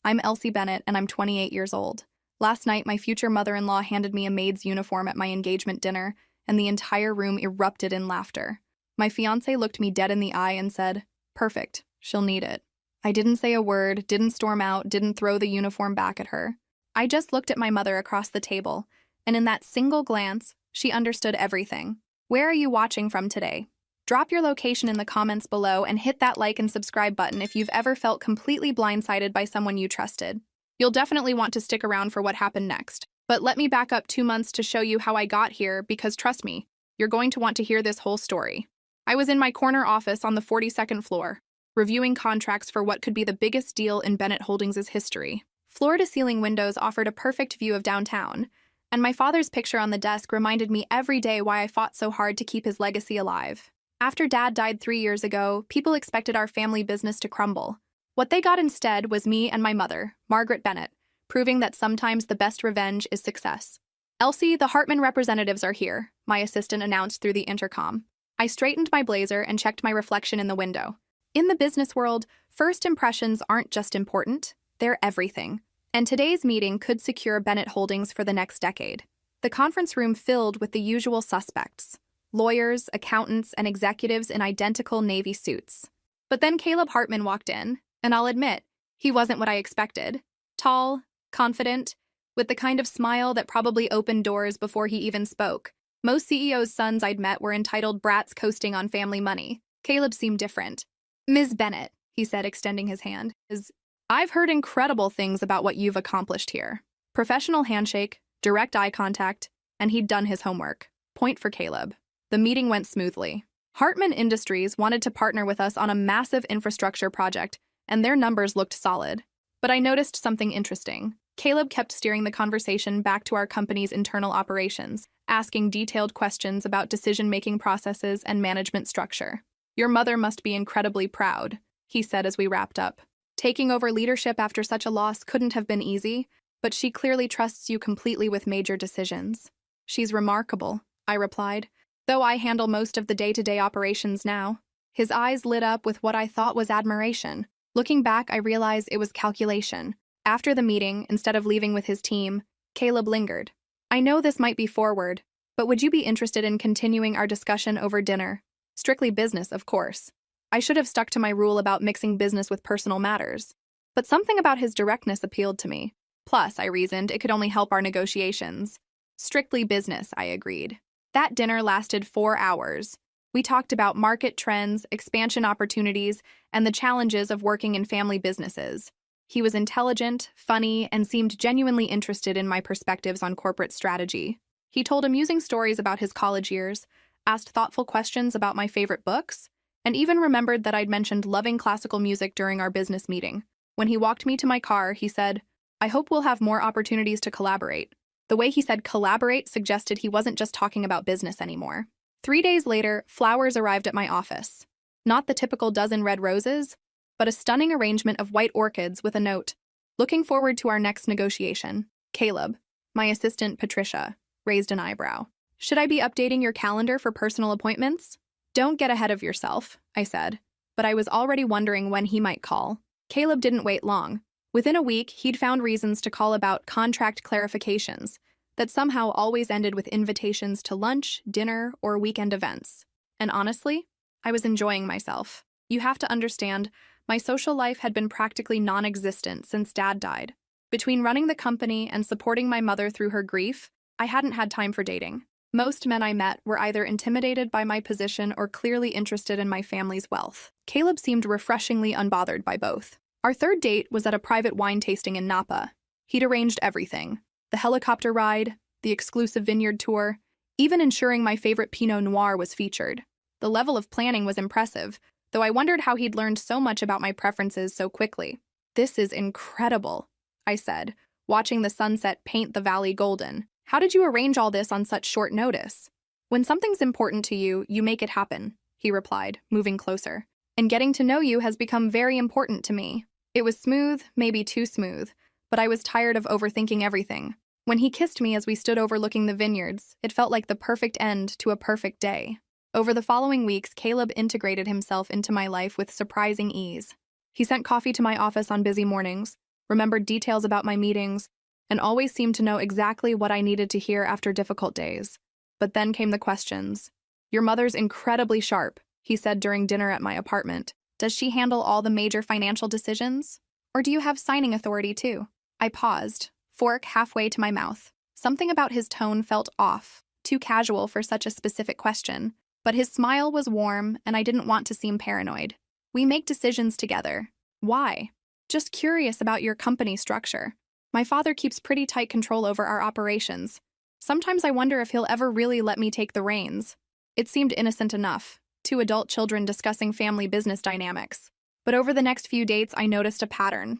I'm Elsie Bennett, and I'm 28 years old. Last night, my future mother-in-law handed me a maid's uniform at my engagement dinner, and the entire room erupted in laughter. My fiancé looked me dead in the eye and said, "Perfect, she'll need it." I didn't say a word, didn't storm out, didn't throw the uniform back at her. I just looked at my mother across the table, and in that single glance, she understood everything. Where are you watching from today? Drop your location in the comments below and hit that like and subscribe button if you've ever felt completely blindsided by someone you trusted. You'll definitely want to stick around for what happened next. But let me back up 2 months to show you how I got here, because trust me, you're going to want to hear this whole story. I was in my corner office on the 42nd floor, reviewing contracts for what could be the biggest deal in Bennett Holdings' history. Floor-to-ceiling windows offered a perfect view of downtown, and my father's picture on the desk reminded me every day why I fought so hard to keep his legacy alive. After Dad died 3 years ago, people expected our family business to crumble. What they got instead was me and my mother, Margaret Bennett, proving that sometimes the best revenge is success. "Elsie, the Hartman representatives are here," my assistant announced through the intercom. I straightened my blazer and checked my reflection in the window. In the business world, first impressions aren't just important, they're everything. And today's meeting could secure Bennett Holdings for the next decade. The conference room filled with the usual suspects: lawyers, accountants, and executives in identical navy suits. But then Caleb Hartman walked in, and I'll admit, he wasn't what I expected. Tall, confident, with the kind of smile that probably opened doors before he even spoke. Most CEOs' sons I'd met were entitled brats coasting on family money. Caleb seemed different. "Ms. Bennett," he said, extending his hand, "I've heard incredible things about what you've accomplished here." Professional handshake, direct eye contact, and he'd done his homework. Point for Caleb. The meeting went smoothly. Hartman Industries wanted to partner with us on a massive infrastructure project, and their numbers looked solid. But I noticed something interesting. Caleb kept steering the conversation back to our company's internal operations, asking detailed questions about decision-making processes and management structure. "Your mother must be incredibly proud," he said as we wrapped up. "Taking over leadership after such a loss couldn't have been easy, but she clearly trusts you completely with major decisions." "She's remarkable," I replied, "though I handle most of the day-to-day operations now." His eyes lit up with what I thought was admiration. Looking back, I realized it was calculation. After the meeting, instead of leaving with his team, Caleb lingered. "I know this might be forward, but would you be interested in continuing our discussion over dinner? Strictly business, of course." I should have stuck to my rule about mixing business with personal matters. But something about his directness appealed to me. Plus, I reasoned, it could only help our negotiations. "Strictly business," I agreed. That dinner lasted 4 hours. We talked about market trends, expansion opportunities, and the challenges of working in family businesses. He was intelligent, funny, and seemed genuinely interested in my perspectives on corporate strategy. He told amusing stories about his college years, asked thoughtful questions about my favorite books, and even remembered that I'd mentioned loving classical music during our business meeting. When he walked me to my car, he said, "I hope we'll have more opportunities to collaborate." The way he said collaborate suggested he wasn't just talking about business anymore. 3 days later, flowers arrived at my office. Not the typical dozen red roses, but a stunning arrangement of white orchids with a note. "Looking forward to our next negotiation. Caleb." My assistant, Patricia, raised an eyebrow. "Should I be updating your calendar for personal appointments?" "Don't get ahead of yourself," I said, but I was already wondering when he might call. Caleb didn't wait long. Within a week, he'd found reasons to call about contract clarifications that somehow always ended with invitations to lunch, dinner, or weekend events. And honestly, I was enjoying myself. You have to understand, my social life had been practically non-existent since Dad died. Between running the company and supporting my mother through her grief, I hadn't had time for dating. Most men I met were either intimidated by my position or clearly interested in my family's wealth. Caleb seemed refreshingly unbothered by both. Our third date was at a private wine tasting in Napa. He'd arranged everything: the helicopter ride, the exclusive vineyard tour, even ensuring my favorite Pinot Noir was featured. The level of planning was impressive, though I wondered how he'd learned so much about my preferences so quickly. "This is incredible," I said, watching the sunset paint the valley golden. "How did you arrange all this on such short notice?" "When something's important to you, you make it happen," he replied, moving closer. "And getting to know you has become very important to me." It was smooth, maybe too smooth, but I was tired of overthinking everything. When he kissed me as we stood overlooking the vineyards, it felt like the perfect end to a perfect day. Over the following weeks, Caleb integrated himself into my life with surprising ease. He sent coffee to my office on busy mornings, remembered details about my meetings, and always seemed to know exactly what I needed to hear after difficult days. But then came the questions. "Your mother's incredibly sharp," he said during dinner at my apartment. "Does she handle all the major financial decisions? Or do you have signing authority too?" I paused, fork halfway to my mouth. Something about his tone felt off, too casual for such a specific question, but his smile was warm and I didn't want to seem paranoid. "We make decisions together." "Why?" "Just curious about your company structure. My father keeps pretty tight control over our operations. Sometimes I wonder if he'll ever really let me take the reins." It seemed innocent enough, two adult children discussing family business dynamics. But over the next few dates, I noticed a pattern.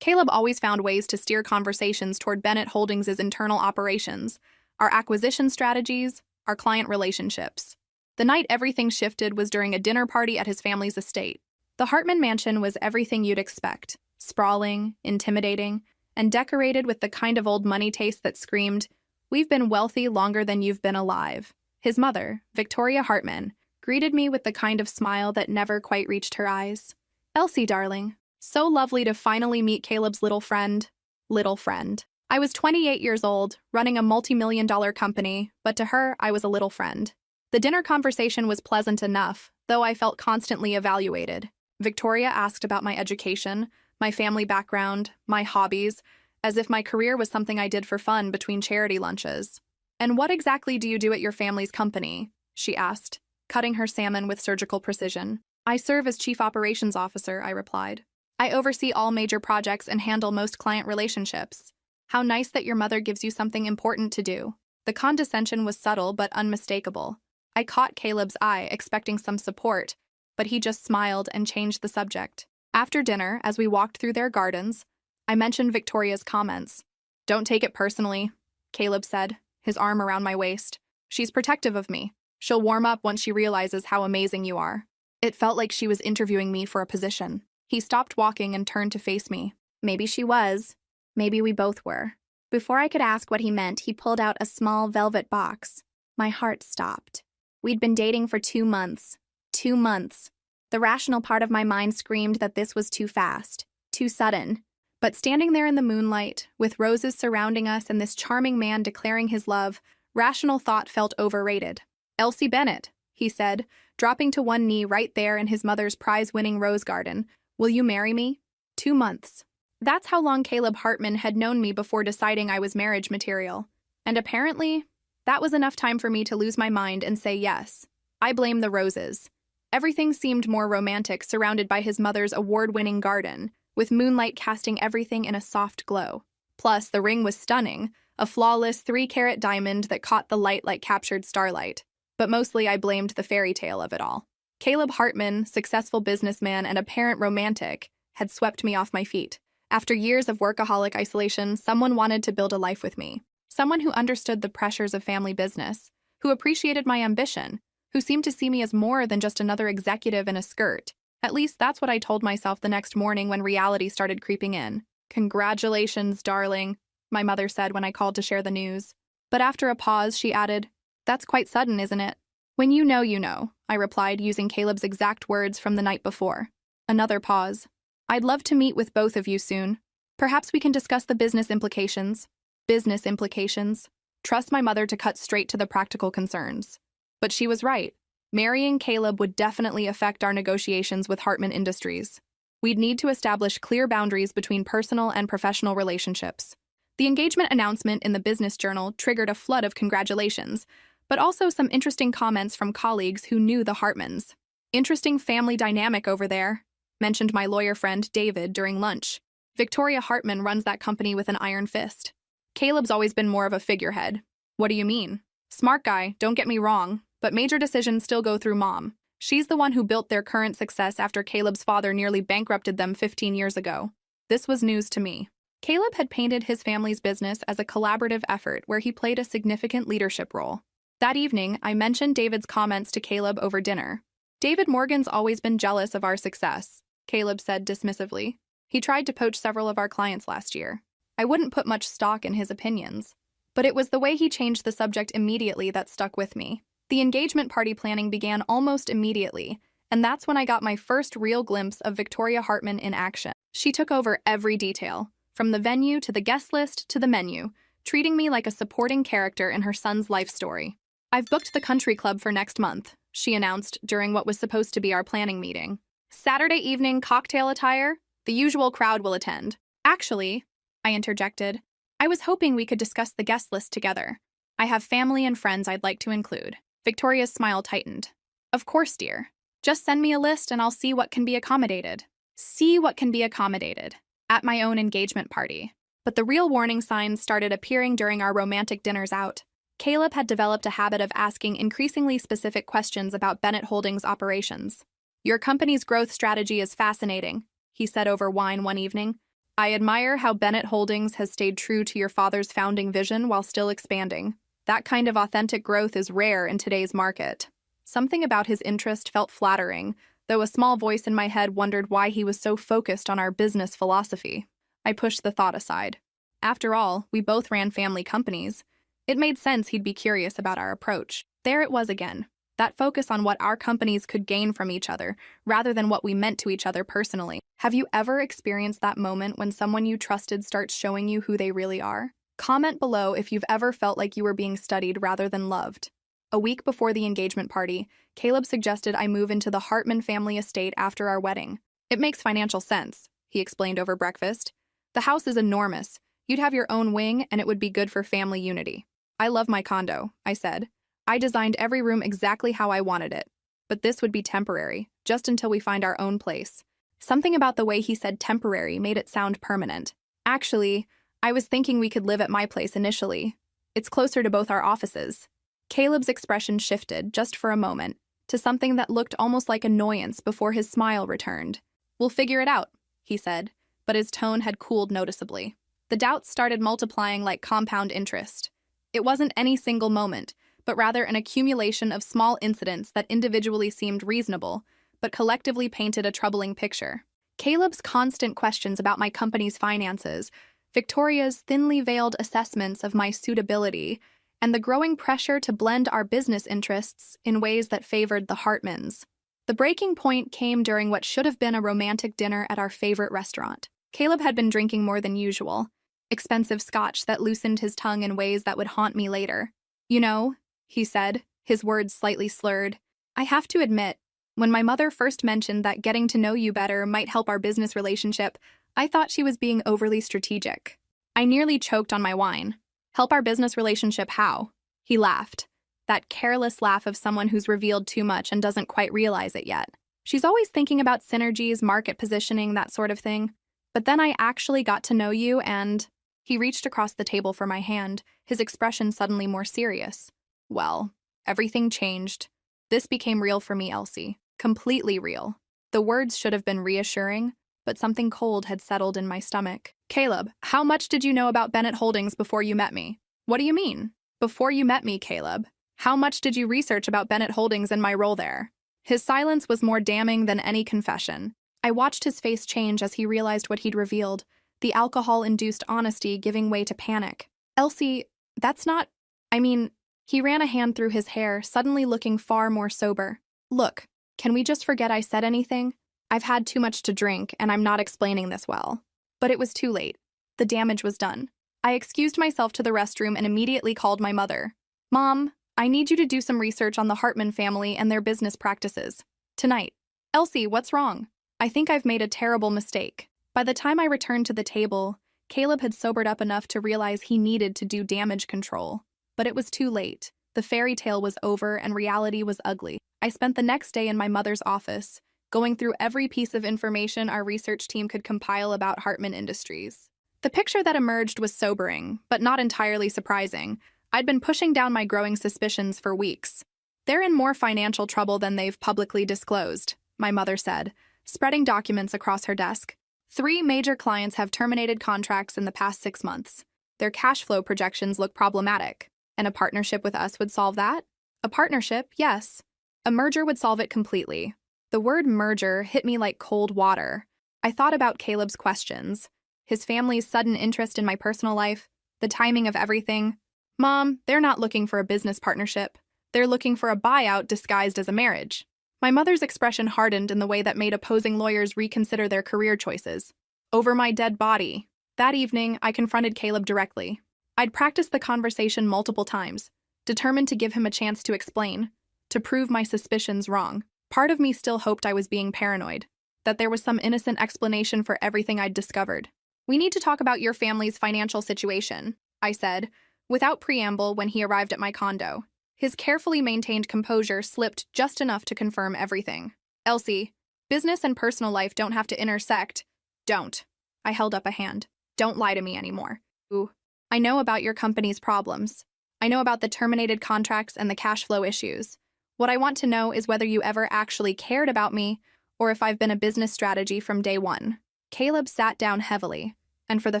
Caleb always found ways to steer conversations toward Bennett Holdings' internal operations, our acquisition strategies, our client relationships. The night everything shifted was during a dinner party at his family's estate. The Hartman mansion was everything you'd expect: sprawling, intimidating, and decorated with the kind of old money taste that screamed, "We've been wealthy longer than you've been alive." His mother, Victoria Hartman, greeted me with the kind of smile that never quite reached her eyes. "Elsie, darling, so lovely to finally meet Caleb's little friend." Little friend. I was 28 years old, running a multi-million-dollar company, but to her, I was a little friend. The dinner conversation was pleasant enough, though I felt constantly evaluated. Victoria asked about my education, my family background, my hobbies, as if my career was something I did for fun between charity lunches. "And what exactly do you do at your family's company?" she asked, cutting her salmon with surgical precision. "I serve as Chief Operations Officer," I replied. "I oversee all major projects and handle most client relationships." "How nice that your mother gives you something important to do." The condescension was subtle but unmistakable. I caught Caleb's eye, expecting some support, but he just smiled and changed the subject. After dinner, as we walked through their gardens, I mentioned Victoria's comments. "Don't take it personally," Caleb said, his arm around my waist. "She's protective of me. She'll warm up once she realizes how amazing you are." It felt like she was interviewing me for a position. He stopped walking and turned to face me. Maybe she was. Maybe we both were. Before I could ask what he meant, he pulled out a small velvet box. My heart stopped. We'd been dating for 2 months. 2 months. The rational part of my mind screamed that this was too fast, too sudden. But standing there in the moonlight, with roses surrounding us and this charming man declaring his love, rational thought felt overrated. "Elsie Bennett," he said, dropping to one knee right there in his mother's prize-winning rose garden, "will you marry me?" 2 months. That's how long Caleb Hartman had known me before deciding I was marriage material. And apparently, that was enough time for me to lose my mind and say yes. I blame the roses. Everything seemed more romantic surrounded by his mother's award-winning garden, with moonlight casting everything in a soft glow. Plus, the ring was stunning, a flawless 3-carat diamond that caught the light like captured starlight. But mostly I blamed the fairy tale of it all. Caleb Hartman, successful businessman and apparent romantic, had swept me off my feet. After years of workaholic isolation, someone wanted to build a life with me. Someone who understood the pressures of family business, who appreciated my ambition, who seemed to see me as more than just another executive in a skirt. At least that's what I told myself the next morning when reality started creeping in. "Congratulations, darling," my mother said when I called to share the news. But after a pause, she added, "That's quite sudden, isn't it?" "When you know," I replied, using Caleb's exact words from the night before. Another pause. "I'd love to meet with both of you soon. Perhaps we can discuss the business implications." Business implications. Trust my mother to cut straight to the practical concerns. But she was right. Marrying Caleb would definitely affect our negotiations with Hartman Industries. We'd need to establish clear boundaries between personal and professional relationships. The engagement announcement in the Business Journal triggered a flood of congratulations, but also some interesting comments from colleagues who knew the Hartmans. "Interesting family dynamic over there," mentioned my lawyer friend David during lunch. "Victoria Hartman runs that company with an iron fist. Caleb's always been more of a figurehead." "What do you mean?" "Smart guy, don't get me wrong, but major decisions still go through Mom. She's the one who built their current success after Caleb's father nearly bankrupted them 15 years ago." This was news to me. Caleb had painted his family's business as a collaborative effort where he played a significant leadership role. That evening, I mentioned David's comments to Caleb over dinner. "David Morgan's always been jealous of our success," Caleb said dismissively. "He tried to poach several of our clients last year. I wouldn't put much stock in his opinions. But it was the way he changed the subject immediately that stuck with me. The engagement party planning began almost immediately, And that's when I got my first real glimpse of Victoria Hartman in action. She took over every detail, from the venue to the guest list to the menu, treating me like a supporting character in her son's life story. "I've booked the country club for next month," she announced during what was supposed to be our planning meeting. "Saturday evening cocktail attire? The usual crowd will attend." "Actually," I interjected, "I was hoping we could discuss the guest list together. I have family and friends I'd like to include." Victoria's smile tightened. "Of course, dear. Just send me a list and I'll see what can be accommodated." See what can be accommodated. At my own engagement party. But the real warning signs started appearing during our romantic dinners out. Caleb had developed a habit of asking increasingly specific questions about Bennett Holdings' operations. "Your company's growth strategy is fascinating," he said over wine one evening. "I admire how Bennett Holdings has stayed true to your father's founding vision while still expanding. That kind of authentic growth is rare in today's market." Something about his interest felt flattering, though a small voice in my head wondered why he was so focused on our business philosophy. I pushed the thought aside. After all, we both ran family companies. It made sense he'd be curious about our approach. There it was again, that focus on what our companies could gain from each other, rather than what we meant to each other personally. Have you ever experienced that moment when someone you trusted starts showing you who they really are? Comment below if you've ever felt like you were being studied rather than loved. A week before the engagement party, Caleb suggested I move into the Hartman family estate after our wedding. "It makes financial sense," he explained over breakfast. "The house is enormous. You'd have your own wing, and it would be good for family unity." "I love my condo," I said. "I designed every room exactly how I wanted it. But this would be temporary, just until we find our own place." Something about the way he said temporary made it sound permanent. "Actually, I was thinking we could live at my place initially. It's closer to both our offices." Caleb's expression shifted, just for a moment, to something that looked almost like annoyance before his smile returned. "We'll figure it out," he said, but his tone had cooled noticeably. The doubts started multiplying like compound interest. It wasn't any single moment, but rather an accumulation of small incidents that individually seemed reasonable, but collectively painted a troubling picture. Caleb's constant questions about my company's finances, Victoria's thinly veiled assessments of my suitability, and the growing pressure to blend our business interests in ways that favored the Hartmans. The breaking point came during what should have been a romantic dinner at our favorite restaurant. Caleb had been drinking more than usual, expensive scotch that loosened his tongue in ways that would haunt me later. "You know," he said, his words slightly slurred, "I have to admit, when my mother first mentioned that getting to know you better might help our business relationship, I thought she was being overly strategic." I nearly choked on my wine. "Help our business relationship how?" He laughed. That careless laugh of someone who's revealed too much and doesn't quite realize it yet. "She's always thinking about synergies, market positioning, that sort of thing. But then I actually got to know you and—" He reached across the table for my hand, his expression suddenly more serious. "Well, everything changed. This became real for me, Elsie. Completely real." The words should have been reassuring, but something cold had settled in my stomach. "Caleb, how much did you know about Bennett Holdings before you met me?" "What do you mean?" "Before you met me, Caleb. How much did you research about Bennett Holdings and my role there?" His silence was more damning than any confession. I watched his face change as he realized what he'd revealed, the alcohol-induced honesty giving way to panic. "Elsie, that's not— I mean—" He ran a hand through his hair, suddenly looking far more sober. "Look, can we just forget I said anything? I've had too much to drink, and I'm not explaining this well." But it was too late. The damage was done. I excused myself to the restroom and immediately called my mother. "Mom, I need you to do some research on the Hartman family and their business practices. Tonight." "Elsie, what's wrong?" "I think I've made a terrible mistake." By the time I returned to the table, Caleb had sobered up enough to realize he needed to do damage control. But it was too late. The fairy tale was over and reality was ugly. I spent the next day in my mother's office, going through every piece of information our research team could compile about Hartman Industries. The picture that emerged was sobering, but not entirely surprising. I'd been pushing down my growing suspicions for weeks. "They're in more financial trouble than they've publicly disclosed," my mother said, spreading documents across her desk. 3 major clients have terminated contracts in the past 6 months. Their cash flow projections look problematic. And a partnership with us would solve that? A partnership, yes. A merger would solve it completely. The word merger hit me like cold water. I thought about Caleb's questions, his family's sudden interest in my personal life, the timing of everything. "Mom, they're not looking for a business partnership. They're looking for a buyout disguised as a marriage." My mother's expression hardened in the way that made opposing lawyers reconsider their career choices. Over my dead body. That evening, I confronted Caleb directly. I'd practiced the conversation multiple times, determined to give him a chance to explain, to prove my suspicions wrong. Part of me still hoped I was being paranoid, that there was some innocent explanation for everything I'd discovered. "We need to talk about your family's financial situation," I said, without preamble when he arrived at my condo. His carefully maintained composure slipped just enough to confirm everything. "Elsie, business and personal life don't have to intersect." "Don't." I held up a hand. "Don't lie to me anymore." "Ooh. I know about your company's problems. I know about the terminated contracts and the cash flow issues. What I want to know is whether you ever actually cared about me or if I've been a business strategy from day one." Caleb sat down heavily, and for the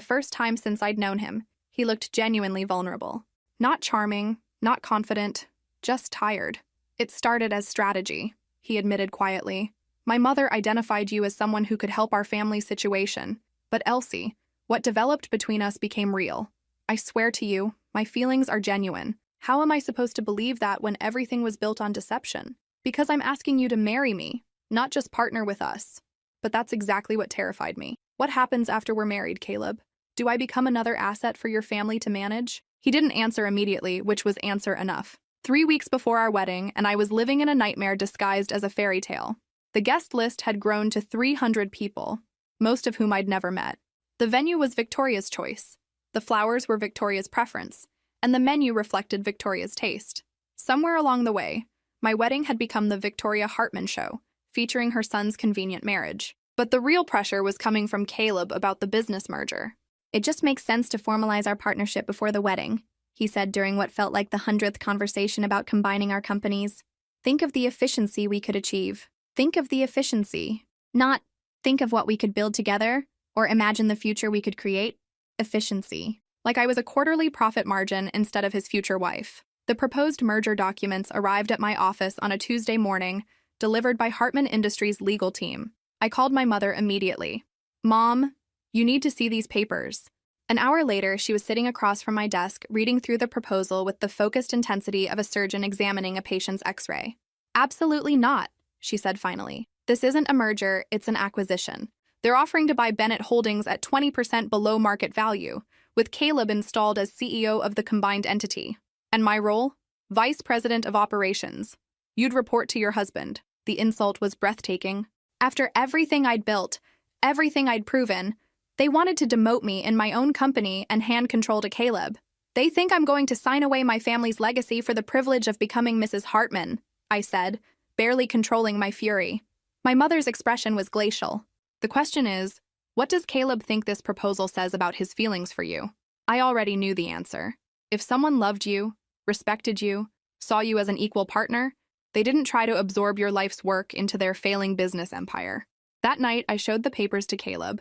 first time since I'd known him, he looked genuinely vulnerable. Not charming, not confident, just tired. "It started as strategy," he admitted quietly. "My mother identified you as someone who could help our family situation. But Elsie, what developed between us became real. I swear to you, my feelings are genuine. How am I supposed to believe that when everything was built on deception? Because I'm asking you to marry me, not just partner with us." But that's exactly what terrified me. "What happens after we're married, Caleb? Do I become another asset for your family to manage?" He didn't answer immediately, which was answer enough. 3 weeks before our wedding, and I was living in a nightmare disguised as a fairy tale. The guest list had grown to 300 people, most of whom I'd never met. The venue was Victoria's choice. The flowers were Victoria's preference, and the menu reflected Victoria's taste. Somewhere along the way, my wedding had become the Victoria Hartman show, featuring her son's convenient marriage. But the real pressure was coming from Caleb about the business merger. "It just makes sense to formalize our partnership before the wedding," he said during what felt like the 100th conversation about combining our companies. "Think of the efficiency we could achieve. Think of the efficiency. Not think of what we could build together, or imagine the future we could create. Efficiency." Like I was a quarterly profit margin instead of his future wife. The proposed merger documents arrived at my office on a Tuesday morning, delivered by Hartman Industries' legal team. I called my mother immediately. "Mom, you need to see these papers." An hour later, she was sitting across from my desk, reading through the proposal with the focused intensity of a surgeon examining a patient's x-ray. "Absolutely not," she said finally. "This isn't a merger, it's an acquisition. They're offering to buy Bennett Holdings at 20% below market value, with Caleb installed as CEO of the combined entity. And my role? Vice President of Operations. You'd report to your husband." The insult was breathtaking. After everything I'd built, everything I'd proven, they wanted to demote me in my own company and hand control to Caleb. "They think I'm going to sign away my family's legacy for the privilege of becoming Mrs. Hartman," I said, barely controlling my fury. My mother's expression was glacial. "The question is, what does Caleb think this proposal says about his feelings for you?" I already knew the answer. If someone loved you, respected you, saw you as an equal partner, they didn't try to absorb your life's work into their failing business empire. That night, I showed the papers to Caleb.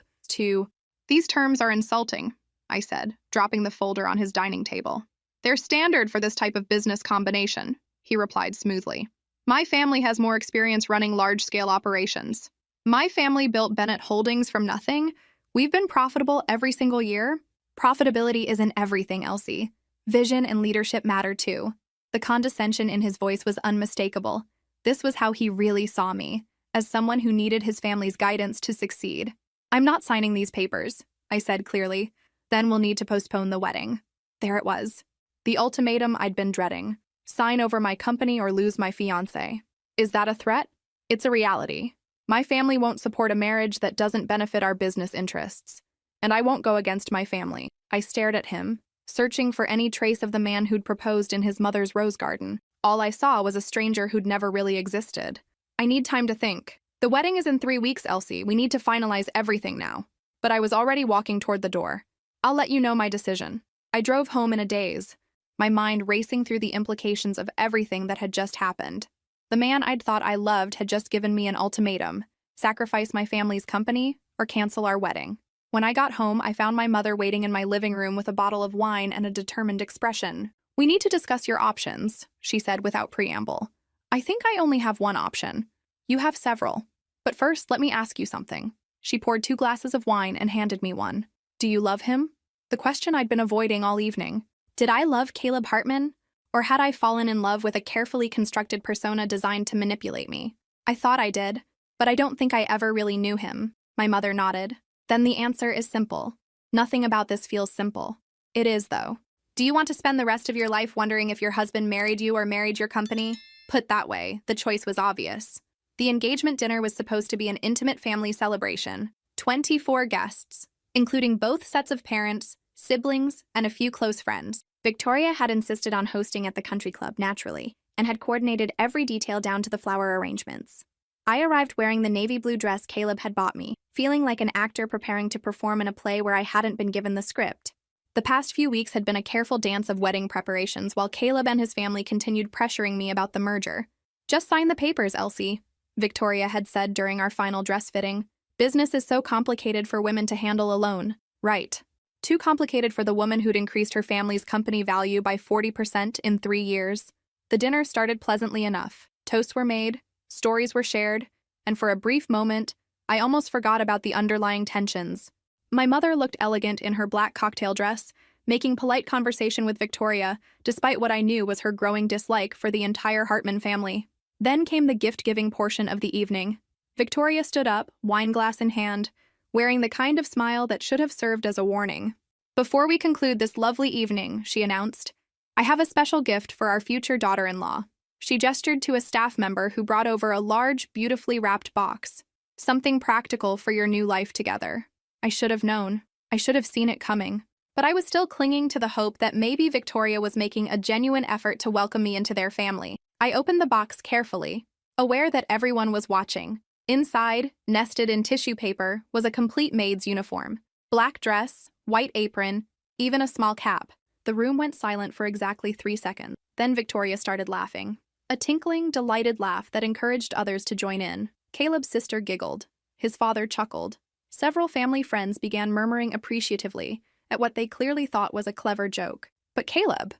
"These terms are insulting," I said, dropping the folder on his dining table. "They're standard for this type of business combination," he replied smoothly. "My family has more experience running large-scale operations. My family built Bennett Holdings from nothing. We've been profitable every single year." "Profitability isn't everything, Elsie. Vision and leadership matter too." The condescension in his voice was unmistakable. This was how he really saw me, as someone who needed his family's guidance to succeed. "I'm not signing these papers," I said clearly. "Then we'll need to postpone the wedding." There it was. The ultimatum I'd been dreading. Sign over my company or lose my fiancé. Is that a threat? It's a reality. My family won't support a marriage that doesn't benefit our business interests. And I won't go against my family. I stared at him, searching for any trace of the man who'd proposed in his mother's rose garden. All I saw was a stranger who'd never really existed. "I need time to think. The wedding is in 3 weeks, Elsie. We need to finalize everything now." But I was already walking toward the door. "I'll let you know my decision." I drove home in a daze, my mind racing through the implications of everything that had just happened. The man I'd thought I loved had just given me an ultimatum: sacrifice my family's company or cancel our wedding. When I got home, I found my mother waiting in my living room with a bottle of wine and a determined expression. "We need to discuss your options," she said without preamble. "I think I only have one option. You have several. But first, let me ask you something." She poured 2 glasses of wine and handed me one. "Do you love him?" The question I'd been avoiding all evening. Did I love Caleb Hartman? Or had I fallen in love with a carefully constructed persona designed to manipulate me? I thought I did, but I don't think I ever really knew him. My mother nodded. Then the answer is simple. Nothing about this feels simple. It is, though. Do you want to spend the rest of your life wondering if your husband married you or married your company? Put that way, the choice was obvious. The engagement dinner was supposed to be an intimate family celebration. 24 guests, including both sets of parents, siblings, and a few close friends. Victoria had insisted on hosting at the country club, naturally, and had coordinated every detail down to the flower arrangements. I arrived wearing the navy blue dress Caleb had bought me, feeling like an actor preparing to perform in a play where I hadn't been given the script. The past few weeks had been a careful dance of wedding preparations while Caleb and his family continued pressuring me about the merger. Just sign the papers, Elsie, Victoria had said during our final dress fitting. Business is so complicated for women to handle alone. Right. Too complicated for the woman who'd increased her family's company value by 40% in 3 years. The dinner started pleasantly enough. Toasts were made, stories were shared, and for a brief moment, I almost forgot about the underlying tensions. My mother looked elegant in her black cocktail dress, making polite conversation with Victoria, despite what I knew was her growing dislike for the entire Hartman family. Then came the gift-giving portion of the evening. Victoria stood up, wineglass in hand, wearing the kind of smile that should have served as a warning. Before we conclude this lovely evening, she announced, I have a special gift for our future daughter-in-law. She gestured to a staff member who brought over a large, beautifully wrapped box. Something practical for your new life together. I should have known. I should have seen it coming. But I was still clinging to the hope that maybe Victoria was making a genuine effort to welcome me into their family. I opened the box carefully, aware that everyone was watching. Inside, nested in tissue paper, was a complete maid's uniform. Black dress, white apron, even a small cap. The room went silent for exactly 3 seconds. Then Victoria started laughing. A tinkling, delighted laugh that encouraged others to join in. Caleb's sister giggled. His father chuckled. Several family friends began murmuring appreciatively at what they clearly thought was a clever joke. But Caleb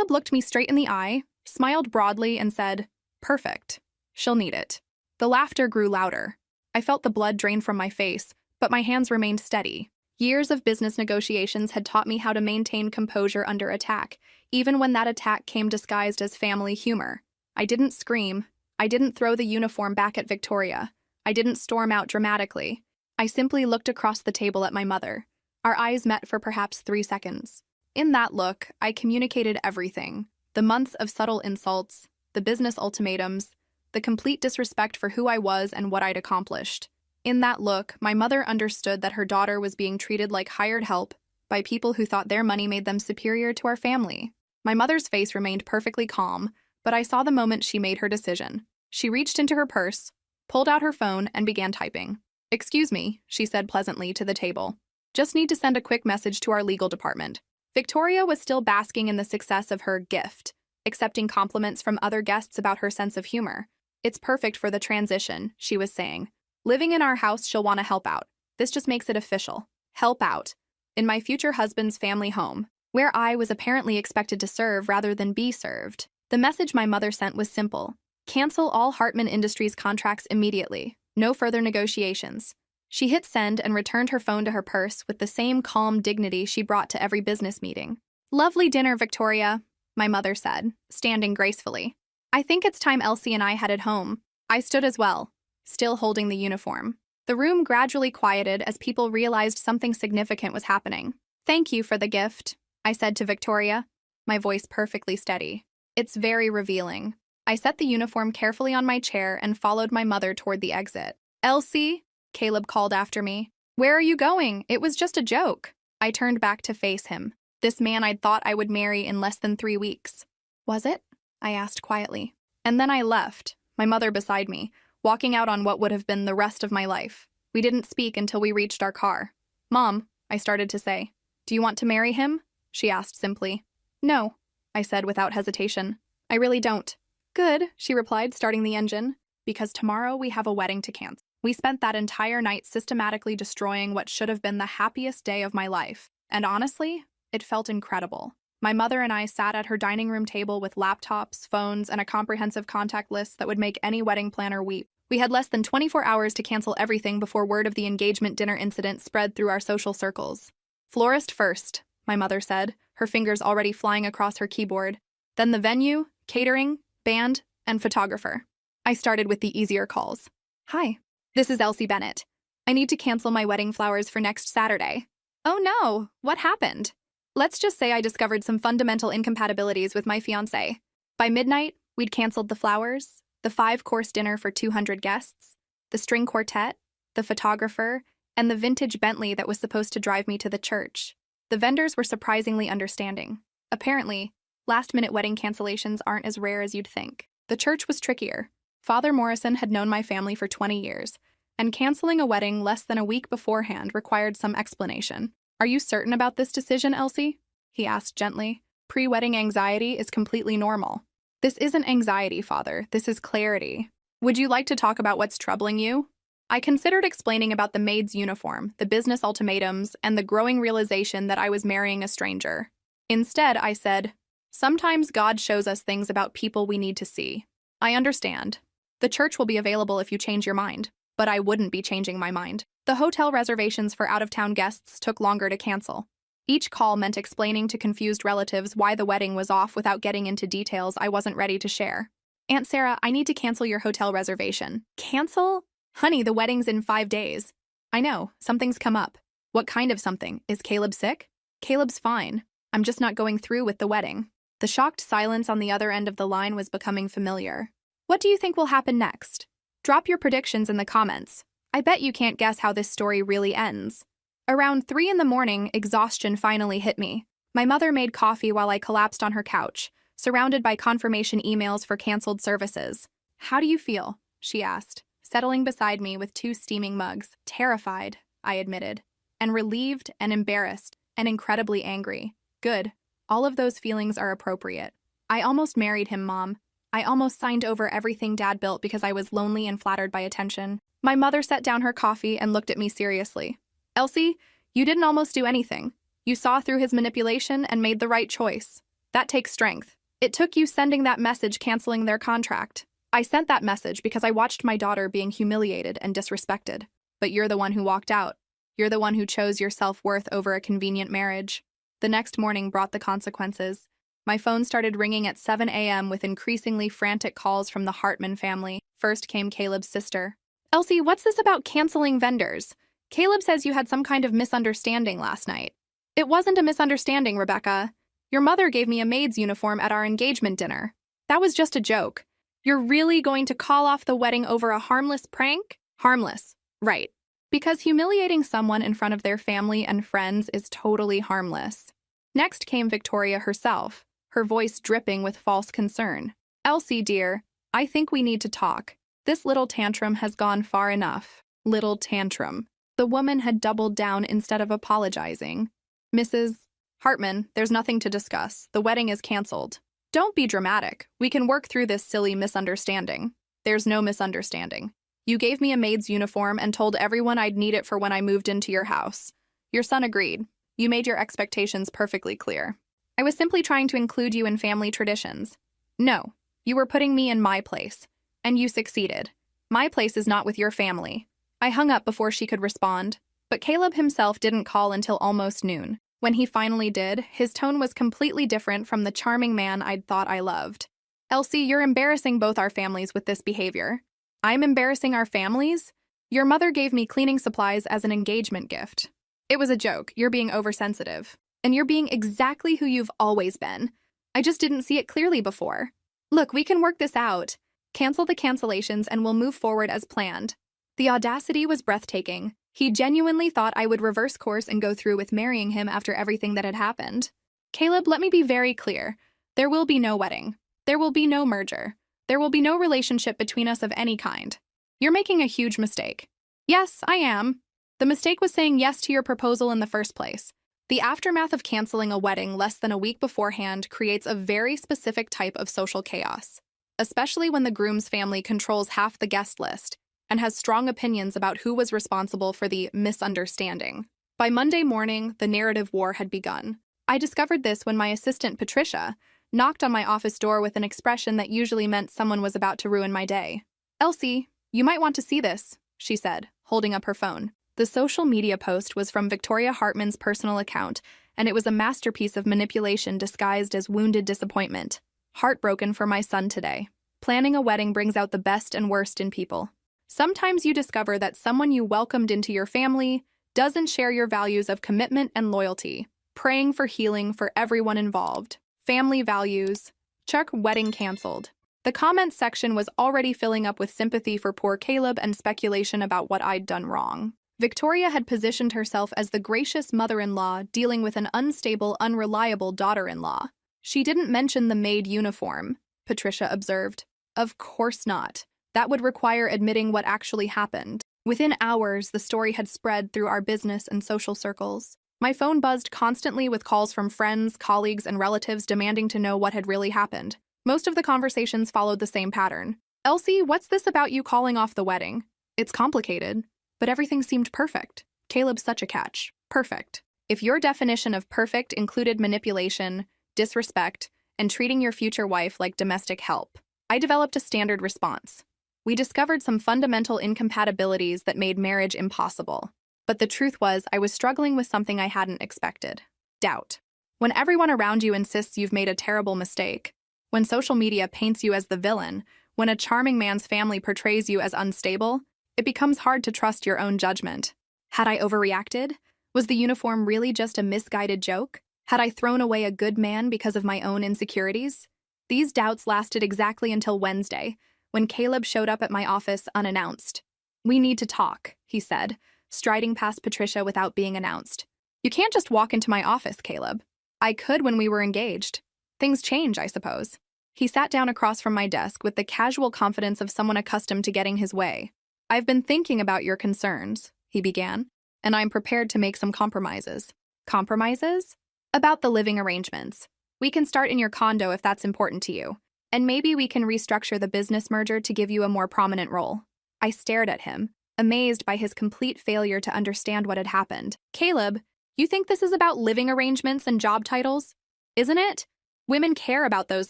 looked me straight in the eye, smiled broadly, and said, Perfect. She'll need it. The laughter grew louder. I felt the blood drain from my face, but my hands remained steady. Years of business negotiations had taught me how to maintain composure under attack, even when that attack came disguised as family humor. I didn't scream. I didn't throw the uniform back at Victoria. I didn't storm out dramatically. I simply looked across the table at my mother. Our eyes met for perhaps 3 seconds. In that look, I communicated everything. The months of subtle insults, the business ultimatums, the complete disrespect for who I was and what I'd accomplished. In that look, my mother understood that her daughter was being treated like hired help by people who thought their money made them superior to our family. My mother's face remained perfectly calm, but I saw the moment she made her decision. She reached into her purse, pulled out her phone, and began typing. Excuse me, she said pleasantly to the table. Just need to send a quick message to our legal department. Victoria was still basking in the success of her gift, accepting compliments from other guests about her sense of humor. It's perfect for the transition, she was saying. Living in our house, she'll want to help out. This just makes it official. Help out. In my future husband's family home, where I was apparently expected to serve rather than be served. The message my mother sent was simple. Cancel all Hartman Industries contracts immediately. No further negotiations. She hit send and returned her phone to her purse with the same calm dignity she brought to every business meeting. Lovely dinner, Victoria, my mother said, standing gracefully. I think it's time Elsie and I headed home. I stood as well, still holding the uniform. The room gradually quieted as people realized something significant was happening. Thank you for the gift, I said to Victoria, my voice perfectly steady. It's very revealing. I set the uniform carefully on my chair and followed my mother toward the exit. Elsie, Caleb called after me. Where are you going? It was just a joke. I turned back to face him. This man I'd thought I would marry in less than 3 weeks. Was it? I asked quietly. And then I left, my mother beside me, walking out on what would have been the rest of my life. We didn't speak until we reached our car. Mom, I started to say. Do you want to marry him? She asked simply. No, I said without hesitation. I really don't. Good, she replied, starting the engine. Because tomorrow we have a wedding to cancel. We spent that entire night systematically destroying what should have been the happiest day of my life. And honestly, it felt incredible. My mother and I sat at her dining room table with laptops, phones, and a comprehensive contact list that would make any wedding planner weep. We had less than 24 hours to cancel everything before word of the engagement dinner incident spread through our social circles. Florist first, my mother said, her fingers already flying across her keyboard. Then the venue, catering, band, and photographer. I started with the easier calls. Hi, this is Elsie Bennett. I need to cancel my wedding flowers for next Saturday. Oh no, what happened? Let's just say I discovered some fundamental incompatibilities with my fiancé. By midnight, we'd canceled the flowers, the 5-course dinner for 200 guests, the string quartet, the photographer, and the vintage Bentley that was supposed to drive me to the church. The vendors were surprisingly understanding. Apparently, last-minute wedding cancellations aren't as rare as you'd think. The church was trickier. Father Morrison had known my family for 20 years, and canceling a wedding less than a week beforehand required some explanation. Are you certain about this decision, Elsie? He asked gently. Pre-wedding anxiety is completely normal. This isn't anxiety, Father. This is clarity. Would you like to talk about what's troubling you? I considered explaining about the maid's uniform, the business ultimatums, and the growing realization that I was marrying a stranger. Instead, I said, sometimes God shows us things about people we need to see. I understand. The church will be available if you change your mind, but I wouldn't be changing my mind. The hotel reservations for out-of-town guests took longer to cancel. Each call meant explaining to confused relatives why the wedding was off without getting into details I wasn't ready to share. Aunt Sarah, I need to cancel your hotel reservation. Cancel? Honey, the wedding's in 5 days. I know, something's come up. What kind of something? Is Caleb sick? Caleb's fine. I'm just not going through with the wedding. The shocked silence on the other end of the line was becoming familiar. What do you think will happen next? Drop your predictions in the comments. I bet you can't guess how this story really ends. Around 3 in the morning, exhaustion finally hit me. My mother made coffee while I collapsed on her couch, surrounded by confirmation emails for canceled services. How do you feel? She asked, settling beside me with 2 steaming mugs. Terrified, I admitted, and relieved and embarrassed and incredibly angry. Good. All of those feelings are appropriate. I almost married him, Mom. I almost signed over everything Dad built because I was lonely and flattered by attention. My mother set down her coffee and looked at me seriously. Elsie, you didn't almost do anything. You saw through his manipulation and made the right choice. That takes strength. It took you sending that message canceling their contract. I sent that message because I watched my daughter being humiliated and disrespected. But you're the one who walked out. You're the one who chose your self-worth over a convenient marriage. The next morning brought the consequences. My phone started ringing at 7 a.m. with increasingly frantic calls from the Hartman family. First came Caleb's sister. Elsie, what's this about canceling vendors? Caleb says you had some kind of misunderstanding last night. It wasn't a misunderstanding, Rebecca. Your mother gave me a maid's uniform at our engagement dinner. That was just a joke. You're really going to call off the wedding over a harmless prank? Harmless. Right. Because humiliating someone in front of their family and friends is totally harmless. Next came Victoria herself, her voice dripping with false concern. Elsie, dear, I think we need to talk. This little tantrum has gone far enough. Little tantrum. The woman had doubled down instead of apologizing. Mrs. Hartman, there's nothing to discuss. The wedding is canceled. Don't be dramatic. We can work through this silly misunderstanding. There's no misunderstanding. You gave me a maid's uniform and told everyone I'd need it for when I moved into your house. Your son agreed. You made your expectations perfectly clear. I was simply trying to include you in family traditions. No, you were putting me in my place. And you succeeded. My place is not with your family. I hung up before she could respond. But Caleb himself didn't call until almost noon. When he finally did, his tone was completely different from the charming man I'd thought I loved. Elsie, you're embarrassing both our families with this behavior. I'm embarrassing our families? Your mother gave me cleaning supplies as an engagement gift. It was a joke. You're being oversensitive. And you're being exactly who you've always been. I just didn't see it clearly before. Look, we can work this out. Cancel the cancellations and we'll move forward as planned. The audacity was breathtaking. He genuinely thought I would reverse course and go through with marrying him after everything that had happened. Caleb, let me be very clear. There will be no wedding. There will be no merger. There will be no relationship between us of any kind. You're making a huge mistake. Yes, I am. The mistake was saying yes to your proposal in the first place. The aftermath of canceling a wedding less than a week beforehand creates a very specific type of social chaos, especially when the groom's family controls half the guest list and has strong opinions about who was responsible for the misunderstanding. By Monday morning, the narrative war had begun. I discovered this when my assistant, Patricia, knocked on my office door with an expression that usually meant someone was about to ruin my day. Elsie, you might want to see this, she said, holding up her phone. The social media post was from Victoria Hartman's personal account, and it was a masterpiece of manipulation disguised as wounded disappointment. Heartbroken for my son today. Planning a wedding brings out the best and worst in people. Sometimes you discover that someone you welcomed into your family doesn't share your values of commitment and loyalty. Praying for healing for everyone involved. Family values. Check wedding canceled. The comments section was already filling up with sympathy for poor Caleb and speculation about what I'd done wrong. Victoria had positioned herself as the gracious mother-in-law dealing with an unstable, unreliable daughter-in-law. She didn't mention the maid uniform, Patricia observed. Of course not. That would require admitting what actually happened. Within hours, the story had spread through our business and social circles. My phone buzzed constantly with calls from friends, colleagues, and relatives demanding to know what had really happened. Most of the conversations followed the same pattern. Elsie, what's this about you calling off the wedding? It's complicated, but everything seemed perfect. Caleb's such a catch. Perfect. If your definition of perfect included manipulation, disrespect, and treating your future wife like domestic help, I developed a standard response. We discovered some fundamental incompatibilities that made marriage impossible. But the truth was, I was struggling with something I hadn't expected. Doubt. When everyone around you insists you've made a terrible mistake, when social media paints you as the villain, when a charming man's family portrays you as unstable, it becomes hard to trust your own judgment. Had I overreacted? Was the uniform really just a misguided joke? Had I thrown away a good man because of my own insecurities? These doubts lasted exactly until Wednesday, when Caleb showed up at my office unannounced. "We need to talk," he said, striding past Patricia without being announced. "You can't just walk into my office, Caleb." "I could when we were engaged. Things change, I suppose." He sat down across from my desk with the casual confidence of someone accustomed to getting his way. "I've been thinking about your concerns," he began, "and I'm prepared to make some compromises." "Compromises?" "About the living arrangements. We can start in your condo if that's important to you, and maybe we can restructure the business merger to give you a more prominent role." I stared at him, amazed by his complete failure to understand what had happened. "Caleb, you think this is about living arrangements and job titles? Isn't it? Women care about those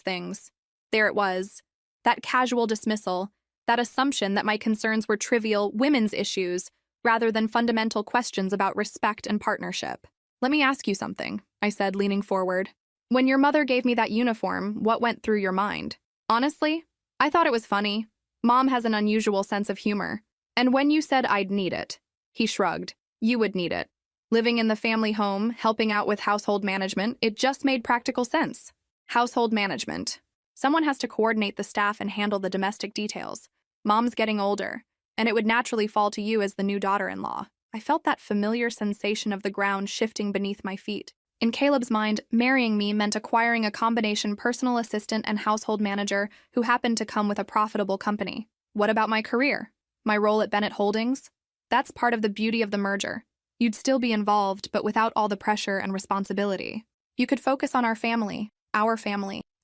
things." There it was. That casual dismissal, that assumption that my concerns were trivial women's issues rather than fundamental questions about respect and partnership. "Let me ask you something," I said, leaning forward. "When your mother gave me that uniform, what went through your mind?" "Honestly, I thought it was funny. Mom has an unusual sense of humor. And when you said I'd need it," he shrugged, "you would need it. Living in the family home, helping out with household management, it just made practical sense." Household management. Someone has to coordinate the staff and handle the domestic details. Mom's getting older, and it would naturally fall to you as the new daughter-in-law. I felt that familiar sensation of the ground shifting beneath my feet. In Caleb's mind, marrying me meant acquiring a combination personal assistant and household manager who happened to come with a profitable company. What about my career? My role at Bennett Holdings? That's part of the beauty of the merger. You'd still be involved, but without all the pressure and responsibility. You could focus on our family,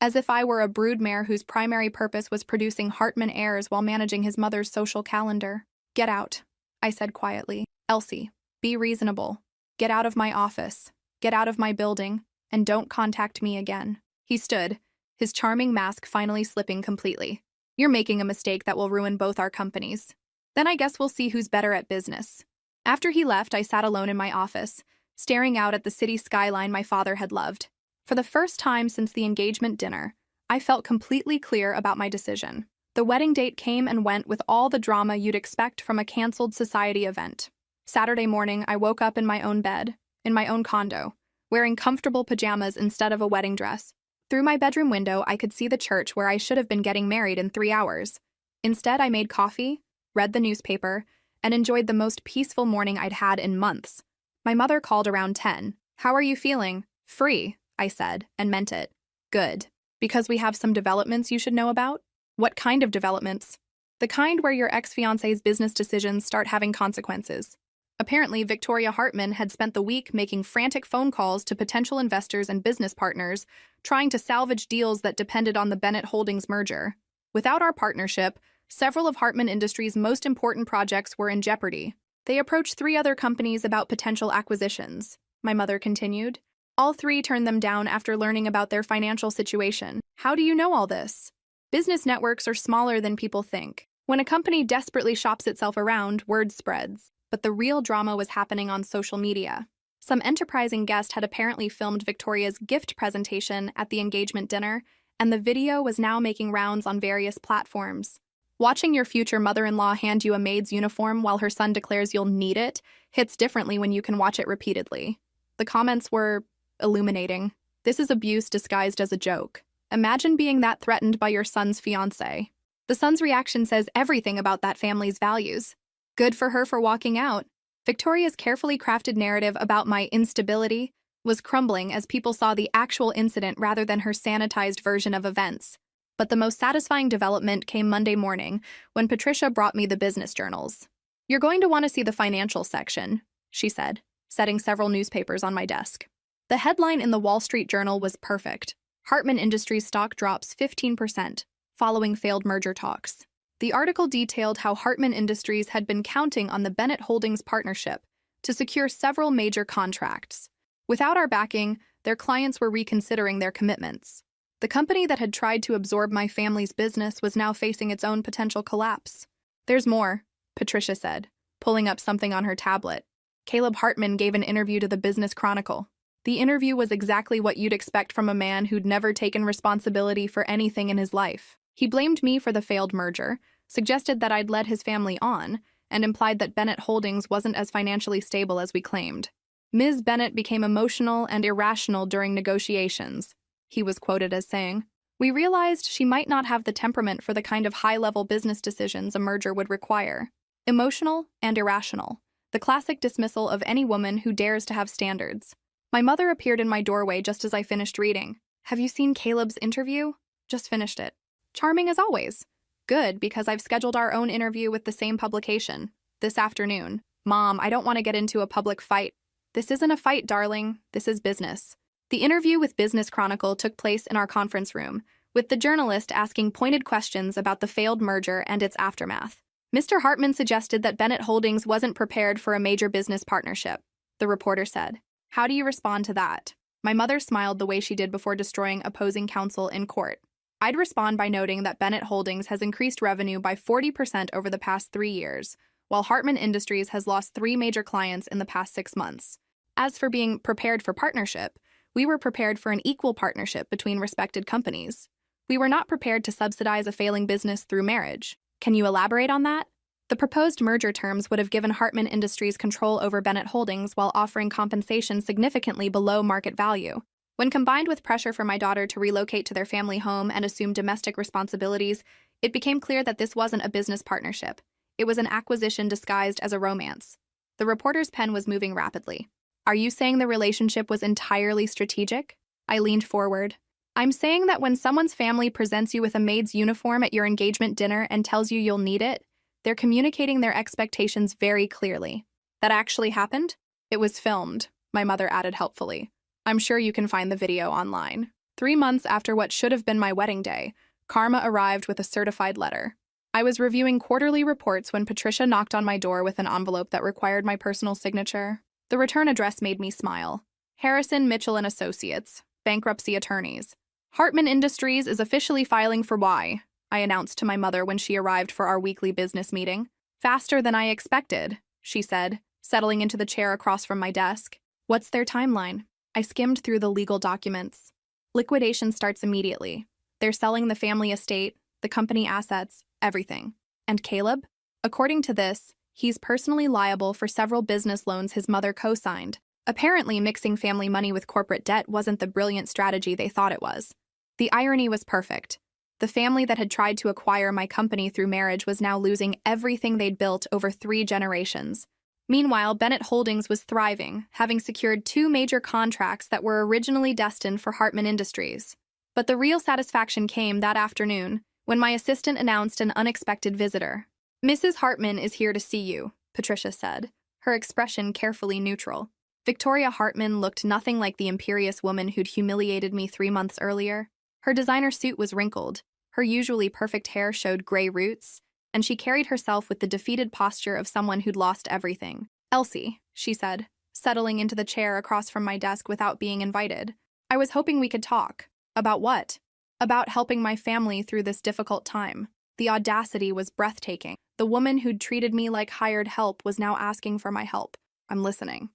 as if I were a broodmare whose primary purpose was producing Hartman heirs while managing his mother's social calendar. "Get out," I said quietly. "Elsie, be reasonable. Get out of my office. Get out of my building, and don't contact me again." He stood, his charming mask finally slipping completely. "You're making a mistake that will ruin both our companies. Then I guess we'll see who's better at business." After he left, I sat alone in my office, staring out at the city skyline my father had loved. For the first time since the engagement dinner, I felt completely clear about my decision. The wedding date came and went with all the drama you'd expect from a canceled society event. Saturday morning, I woke up in my own bed, in my own condo, wearing comfortable pajamas instead of a wedding dress. Through my bedroom window, I could see the church where I should have been getting married in 3 hours. Instead, I made coffee, read the newspaper, and enjoyed the most peaceful morning I'd had in months. My mother called around 10. "How are you feeling?" "Free," I said, and meant it. "Good. Because we have some developments you should know about?" "What kind of developments?" "The kind where your ex-fiancé's business decisions start having consequences." Apparently, Victoria Hartman had spent the week making frantic phone calls to potential investors and business partners, trying to salvage deals that depended on the Bennett Holdings merger. Without our partnership, several of Hartman Industries' most important projects were in jeopardy. They approached 3 other companies about potential acquisitions, my mother continued. All 3 turned them down after learning about their financial situation. "How do you know all this?" Business networks are smaller than people think. When a company desperately shops itself around, word spreads. But the real drama was happening on social media. Some enterprising guest had apparently filmed Victoria's gift presentation at the engagement dinner and the video was now making rounds on various platforms. Watching your future mother-in-law hand you a maid's uniform while her son declares you'll need it hits differently when you can watch it repeatedly. The comments were illuminating. This is abuse disguised as a joke. Imagine being that threatened by your son's fiancé. The son's reaction says everything about that family's values. Good for her for walking out. Victoria's carefully crafted narrative about my instability was crumbling as people saw the actual incident rather than her sanitized version of events. But the most satisfying development came Monday morning when Patricia brought me the business journals. "You're going to want to see the financial section," she said, setting several newspapers on my desk. The headline in the Wall Street Journal was perfect. Hartman Industries stock drops 15%, following failed merger talks. The article detailed how Hartman Industries had been counting on the Bennett Holdings partnership to secure several major contracts. Without our backing, their clients were reconsidering their commitments. The company that had tried to absorb my family's business was now facing its own potential collapse. "There's more," Patricia said, pulling up something on her tablet. "Caleb Hartman gave an interview to the Business Chronicle. The interview was exactly what you'd expect from a man who'd never taken responsibility for anything in his life. He blamed me for the failed merger, suggested that I'd led his family on, and implied that Bennett Holdings wasn't as financially stable as we claimed. Ms. Bennett became emotional and irrational during negotiations," he was quoted as saying. "We realized she might not have the temperament for the kind of high-level business decisions a merger would require. Emotional and irrational, the classic dismissal of any woman who dares to have standards." My mother appeared in my doorway just as I finished reading. "Have you seen Caleb's interview?" "Just finished it." "Charming as always." "Good, because I've scheduled our own interview with the same publication. This afternoon." "Mom, I don't want to get into a public fight." "This isn't a fight, darling. This is business." The interview with Business Chronicle took place in our conference room, with the journalist asking pointed questions about the failed merger and its aftermath. "Mr. Hartman suggested that Bennett Holdings wasn't prepared for a major business partnership," the reporter said. "How do you respond to that?" My mother smiled the way she did before destroying opposing counsel in court. "I'd respond by noting that Bennett Holdings has increased revenue by 40% over the past 3 years, while Hartman Industries has lost 3 major clients in the past 6 months. As for being prepared for partnership, we were prepared for an equal partnership between respected companies. We were not prepared to subsidize a failing business through marriage. Can you elaborate on that?" The proposed merger terms would have given Hartman Industries control over Bennett Holdings while offering compensation significantly below market value. When combined with pressure for my daughter to relocate to their family home and assume domestic responsibilities, it became clear that this wasn't a business partnership. It was an acquisition disguised as a romance. The reporter's pen was moving rapidly. "Are you saying the relationship was entirely strategic?" I leaned forward. "I'm saying that when someone's family presents you with a maid's uniform at your engagement dinner and tells you you'll need it, they're communicating their expectations very clearly." "That actually happened?" "It was filmed," my mother added helpfully. "I'm sure you can find the video online." 3 months after what should have been my wedding day, Karma arrived with a certified letter. I was reviewing quarterly reports when Patricia knocked on my door with an envelope that required my personal signature. The return address made me smile. "Harrison, Mitchell and Associates, bankruptcy attorneys. Hartman Industries is officially filing for Y," I announced to my mother when she arrived for our weekly business meeting. "Faster than I expected," she said, settling into the chair across from my desk. "What's their timeline?" I skimmed through the legal documents. "Liquidation starts immediately. They're selling the family estate, the company assets, everything. And Caleb? According to this, he's personally liable for several business loans his mother co-signed. Apparently, mixing family money with corporate debt wasn't the brilliant strategy they thought it was. The irony was perfect. The family that had tried to acquire my company through marriage was now losing everything they'd built over 3 generations. Meanwhile, Bennett Holdings was thriving, having secured 2 major contracts that were originally destined for Hartman Industries. But the real satisfaction came that afternoon, when my assistant announced an unexpected visitor. "Mrs. Hartman is here to see you," Patricia said, her expression carefully neutral. Victoria Hartman looked nothing like the imperious woman who'd humiliated me 3 months earlier. Her designer suit was wrinkled, her usually perfect hair showed gray roots, and she carried herself with the defeated posture of someone who'd lost everything. "Elsie," she said, settling into the chair across from my desk without being invited. "I was hoping we could talk." "About what?" "About helping my family through this difficult time." The audacity was breathtaking. The woman who'd treated me like hired help was now asking for my help. "I'm listening."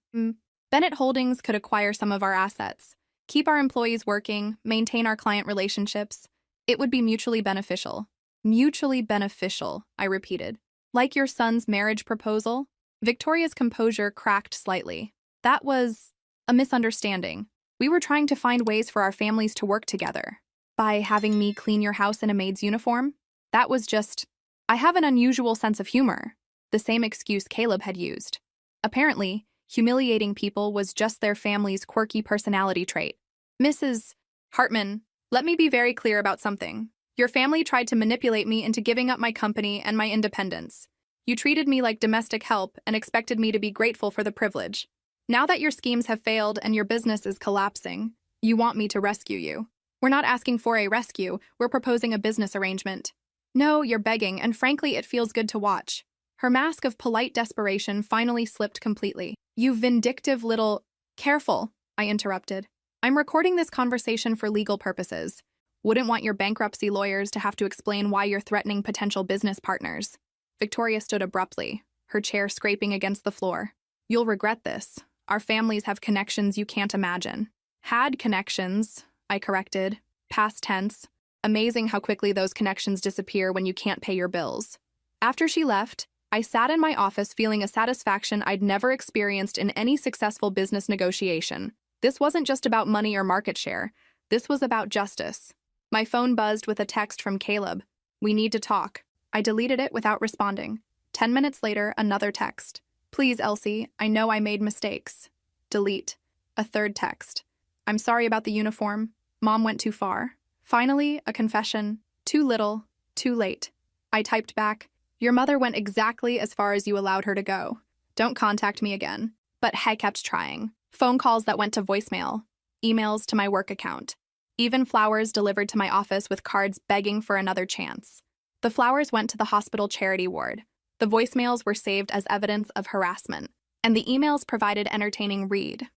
Bennett Holdings could acquire some of our assets, keep our employees working, maintain our client relationships, It would be mutually beneficial. Mutually beneficial, I repeated. Like your son's marriage proposal? Victoria's composure cracked slightly. That was a misunderstanding. We were trying to find ways for our families to work together. By having me clean your house in a maid's uniform? That was just, I have an unusual sense of humor. The same excuse Caleb had used. Apparently, humiliating people was just their family's quirky personality trait. Mrs. Hartman, let me be very clear about something. Your family tried to manipulate me into giving up my company and my independence. You treated me like domestic help and expected me to be grateful for the privilege. Now that your schemes have failed and your business is collapsing, you want me to rescue you. We're not asking for a rescue, we're proposing a business arrangement. No, you're begging, and frankly, it feels good to watch. Her mask of polite desperation finally slipped completely. You vindictive little— Careful, I interrupted. I'm recording this conversation for legal purposes. Wouldn't want your bankruptcy lawyers to have to explain why you're threatening potential business partners. Victoria stood abruptly, her chair scraping against the floor. You'll regret this. Our families have connections you can't imagine. Had connections, I corrected. Past tense. Amazing how quickly those connections disappear when you can't pay your bills. After she left, I sat in my office feeling a satisfaction I'd never experienced in any successful business negotiation. This wasn't just about money or market share. This was about justice. My phone buzzed with a text from Caleb. We need to talk. I deleted it without responding. 10 minutes later, another text. Please, Elsie, I know I made mistakes. Delete. A third text. I'm sorry about the uniform. Mom went too far. Finally, a confession. Too little, too late. I typed back, your mother went exactly as far as you allowed her to go. Don't contact me again. But I kept trying. Phone calls that went to voicemail. Emails to my work account. Even flowers delivered to my office with cards begging for another chance. The flowers went to the hospital charity ward. The voicemails were saved as evidence of harassment. And the emails provided entertaining reading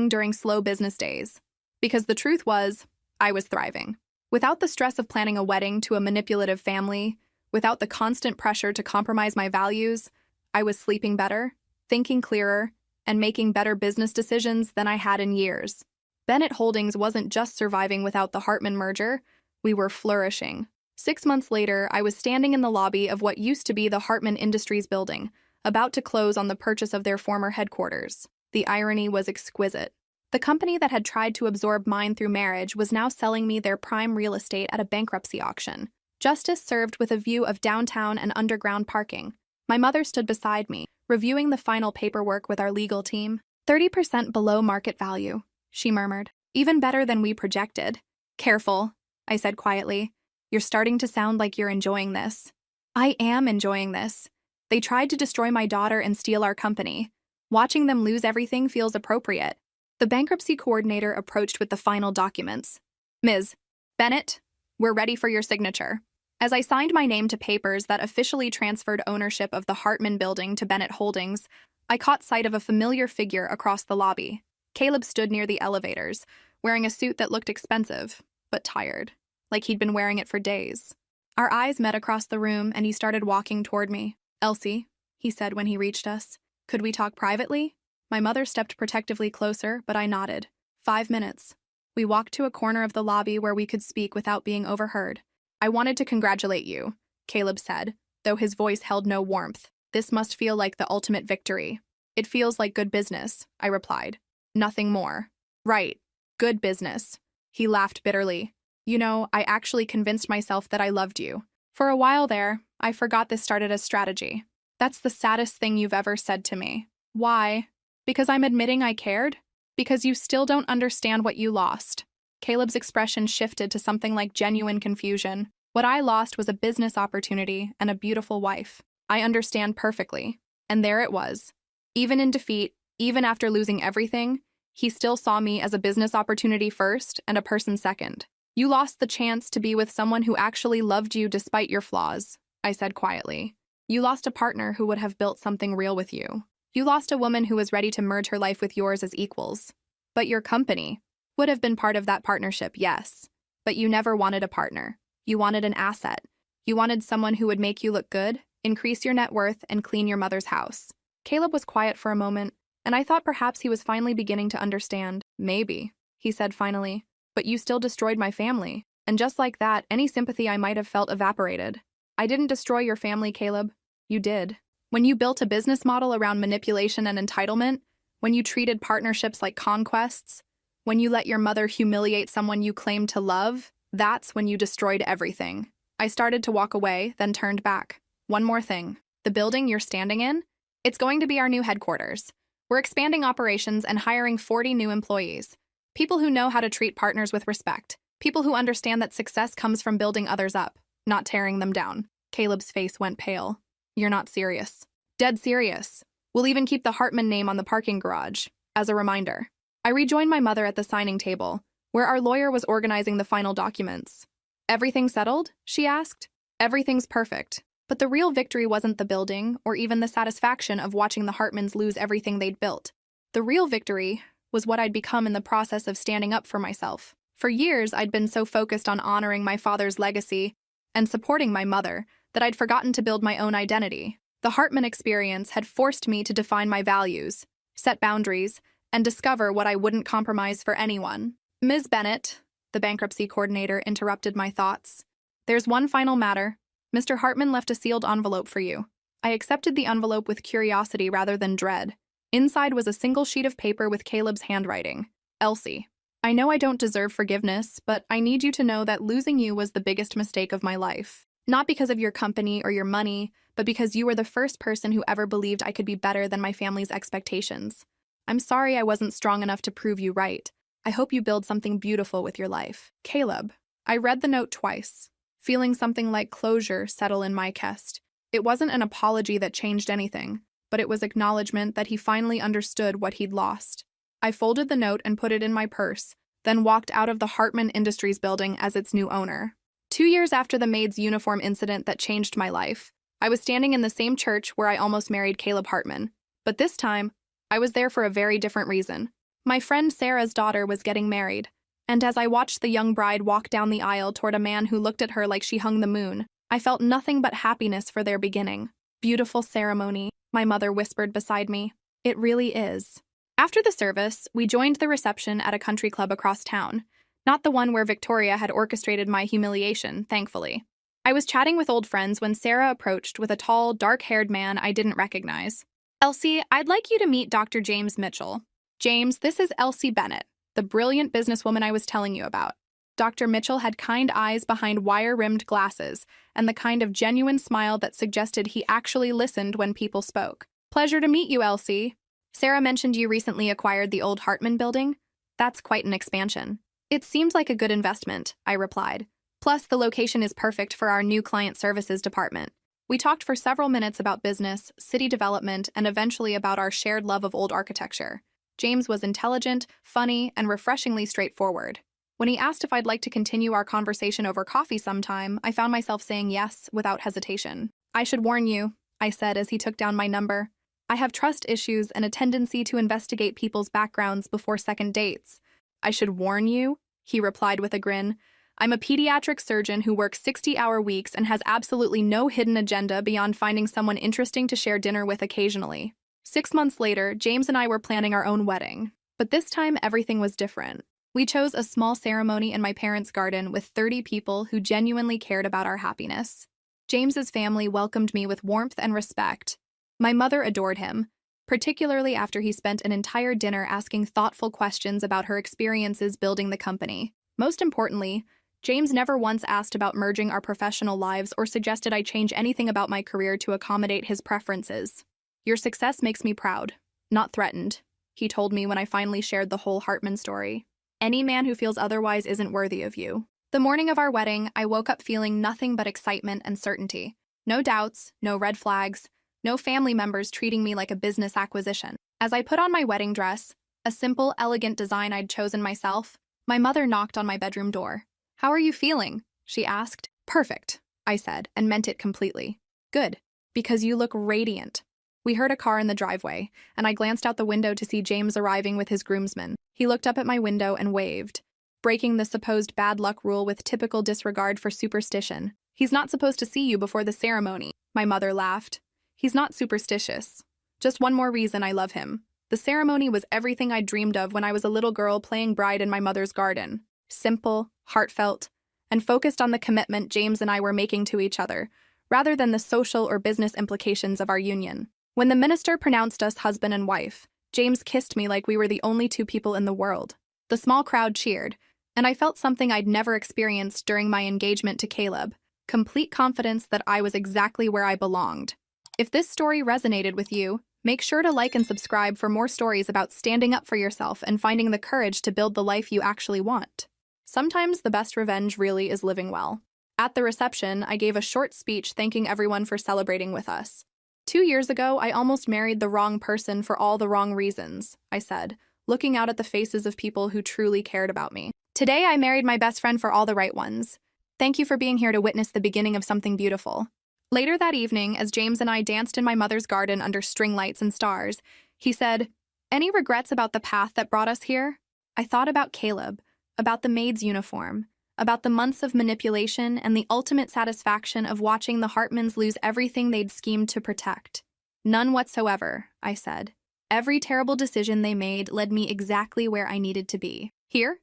during slow business days. Because the truth was, I was thriving. Without the stress of planning a wedding to a manipulative family, without the constant pressure to compromise my values, I was sleeping better, thinking clearer, and making better business decisions than I had in years. Bennett Holdings wasn't just surviving without the Hartman merger, we were flourishing. 6 months later, I was standing in the lobby of what used to be the Hartman Industries building, about to close on the purchase of their former headquarters. The irony was exquisite. The company that had tried to absorb mine through marriage was now selling me their prime real estate at a bankruptcy auction. Justice served with a view of downtown and underground parking. My mother stood beside me, reviewing the final paperwork with our legal team. 30% below market value, she murmured. Even better than we projected. Careful, I said quietly. You're starting to sound like you're enjoying this. I am enjoying this. They tried to destroy my daughter and steal our company. Watching them lose everything feels appropriate. The bankruptcy coordinator approached with the final documents. Ms. Bennett, we're ready for your signature. As I signed my name to papers that officially transferred ownership of the Hartman building to Bennett Holdings, I caught sight of a familiar figure across the lobby. Caleb stood near the elevators, wearing a suit that looked expensive, but tired, like he'd been wearing it for days. Our eyes met across the room, and he started walking toward me. Elsie, he said when he reached us, could we talk privately? My mother stepped protectively closer, but I nodded. 5 minutes. We walked to a corner of the lobby where we could speak without being overheard. I wanted to congratulate you, Caleb said, though his voice held no warmth. This must feel like the ultimate victory. It feels like good business, I replied. Nothing more. Right. Good business. He laughed bitterly. You know, I actually convinced myself that I loved you. For a while there, I forgot this started as strategy. That's the saddest thing you've ever said to me. Why? Because I'm admitting I cared? Because you still don't understand what you lost. Caleb's expression shifted to something like genuine confusion. What I lost was a business opportunity and a beautiful wife. I understand perfectly. And there it was. Even in defeat, even after losing everything, he still saw me as a business opportunity first and a person second. You lost the chance to be with someone who actually loved you despite your flaws, I said quietly. You lost a partner who would have built something real with you. You lost a woman who was ready to merge her life with yours as equals. But your company would have been part of that partnership, yes. But you never wanted a partner. You wanted an asset. You wanted someone who would make you look good, increase your net worth, and clean your mother's house. Caleb was quiet for a moment, and I thought perhaps he was finally beginning to understand. Maybe, he said finally. But you still destroyed my family. And just like that, any sympathy I might have felt evaporated. I didn't destroy your family, Caleb. You did. When you built a business model around manipulation and entitlement, when you treated partnerships like conquests, when you let your mother humiliate someone you claimed to love, that's when you destroyed everything. I started to walk away, then turned back. One more thing. The building you're standing in? It's going to be our new headquarters. We're expanding operations and hiring 40 new employees. People who know how to treat partners with respect. People who understand that success comes from building others up, not tearing them down. Caleb's face went pale. You're not serious. Dead serious. We'll even keep the Hartman name on the parking garage, as a reminder. I rejoined my mother at the signing table, where our lawyer was organizing the final documents. Everything settled? She asked. Everything's perfect. But the real victory wasn't the building, or even the satisfaction of watching the Hartmans lose everything they'd built. The real victory was what I'd become in the process of standing up for myself. For years, I'd been so focused on honoring my father's legacy and supporting my mother that I'd forgotten to build my own identity. The Hartman experience had forced me to define my values, set boundaries, and discover what I wouldn't compromise for anyone. Ms. Bennett, the bankruptcy coordinator, interrupted my thoughts. There's one final matter. Mr. Hartman left a sealed envelope for you. I accepted the envelope with curiosity rather than dread. Inside was a single sheet of paper with Caleb's handwriting. Elsie, I know I don't deserve forgiveness, but I need you to know that losing you was the biggest mistake of my life. Not because of your company or your money, but because you were the first person who ever believed I could be better than my family's expectations. I'm sorry I wasn't strong enough to prove you right. I hope you build something beautiful with your life. Caleb. I read the note twice, feeling something like closure settle in my chest. It wasn't an apology that changed anything, but it was acknowledgement that he finally understood what he'd lost. I folded the note and put it in my purse, then walked out of the Hartman Industries building as its new owner. 2 years after the Maid's uniform incident that changed my life, I was standing in the same church where I almost married Caleb Hartman. But this time, I was there for a very different reason. My friend Sarah's daughter was getting married, and as I watched the young bride walk down the aisle toward a man who looked at her like she hung the moon, I felt nothing but happiness for their beginning. Beautiful ceremony, my mother whispered beside me. It really is. After the service, we joined the reception at a country club across town, not the one where Victoria had orchestrated my humiliation, thankfully. I was chatting with old friends when Sarah approached with a tall, dark-haired man I didn't recognize. Elsie, I'd like you to meet Dr. James Mitchell. James, this is Elsie Bennett, the brilliant businesswoman I was telling you about. Dr. Mitchell had kind eyes behind wire-rimmed glasses and the kind of genuine smile that suggested he actually listened when people spoke. Pleasure to meet you, Elsie. Sarah mentioned you recently acquired the old Hartman building. That's quite an expansion. It seemed like a good investment, I replied. Plus, the location is perfect for our new client services department. We talked for several minutes about business, city development, and eventually about our shared love of old architecture. James was intelligent, funny, and refreshingly straightforward. When he asked if I'd like to continue our conversation over coffee sometime, I found myself saying yes without hesitation. I should warn you, I said as he took down my number. I have trust issues and a tendency to investigate people's backgrounds before second dates. I should warn you, he replied with a grin. I'm a pediatric surgeon who works 60-hour weeks and has absolutely no hidden agenda beyond finding someone interesting to share dinner with occasionally. 6 months later, James and I were planning our own wedding. But this time, everything was different. We chose a small ceremony in my parents' garden with 30 people who genuinely cared about our happiness. James's family welcomed me with warmth and respect. My mother adored him, particularly after he spent an entire dinner asking thoughtful questions about her experiences building the company. Most importantly, James never once asked about merging our professional lives or suggested I change anything about my career to accommodate his preferences. Your success makes me proud, not threatened, he told me when I finally shared the whole Hartman story. Any man who feels otherwise isn't worthy of you. The morning of our wedding, I woke up feeling nothing but excitement and certainty. No doubts, no red flags, no family members treating me like a business acquisition. As I put on my wedding dress, a simple, elegant design I'd chosen myself, my mother knocked on my bedroom door. How are you feeling? She asked. Perfect, I said, and meant it completely. Good, because you look radiant. We heard a car in the driveway, and I glanced out the window to see James arriving with his groomsmen. He looked up at my window and waved, breaking the supposed bad luck rule with typical disregard for superstition. He's not supposed to see you before the ceremony, my mother laughed. He's not superstitious. Just one more reason I love him. The ceremony was everything I dreamed of when I was a little girl playing bride in my mother's garden. Simple, heartfelt, and focused on the commitment James and I were making to each other, rather than the social or business implications of our union. When the minister pronounced us husband and wife, James kissed me like we were the only two people in the world. The small crowd cheered, and I felt something I'd never experienced during my engagement to Caleb, complete confidence that I was exactly where I belonged. If this story resonated with you, make sure to like and subscribe for more stories about standing up for yourself and finding the courage to build the life you actually want. Sometimes the best revenge really is living well. At the reception, I gave a short speech thanking everyone for celebrating with us. 2 years ago, I almost married the wrong person for all the wrong reasons, I said, looking out at the faces of people who truly cared about me. Today, I married my best friend for all the right ones. Thank you for being here to witness the beginning of something beautiful. Later that evening, as James and I danced in my mother's garden under string lights and stars, he said, "Any regrets about the path that brought us here?" I thought about Caleb, about the maid's uniform, about the months of manipulation and the ultimate satisfaction of watching the Hartmans lose everything they'd schemed to protect. None whatsoever, I said. Every terrible decision they made led me exactly where I needed to be. Here,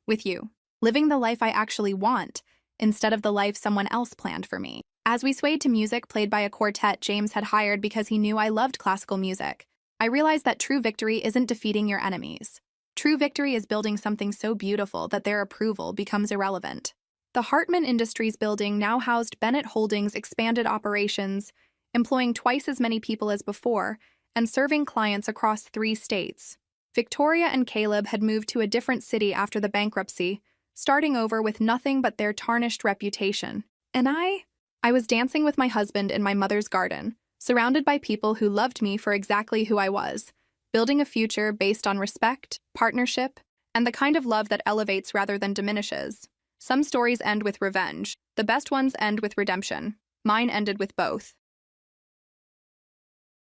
with you. Living the life I actually want, instead of the life someone else planned for me. As we swayed to music played by a quartet James had hired because he knew I loved classical music, I realized that true victory isn't defeating your enemies. True victory is building something so beautiful that their approval becomes irrelevant. The Hartman Industries building now housed Bennett Holdings' expanded operations, employing twice as many people as before, and serving clients across 3 states. Victoria and Caleb had moved to a different city after the bankruptcy, starting over with nothing but their tarnished reputation. And I was dancing with my husband in my mother's garden, surrounded by people who loved me for exactly who I was, building a future based on respect, partnership, and the kind of love that elevates rather than diminishes. Some stories end with revenge. The best ones end with redemption. Mine ended with both.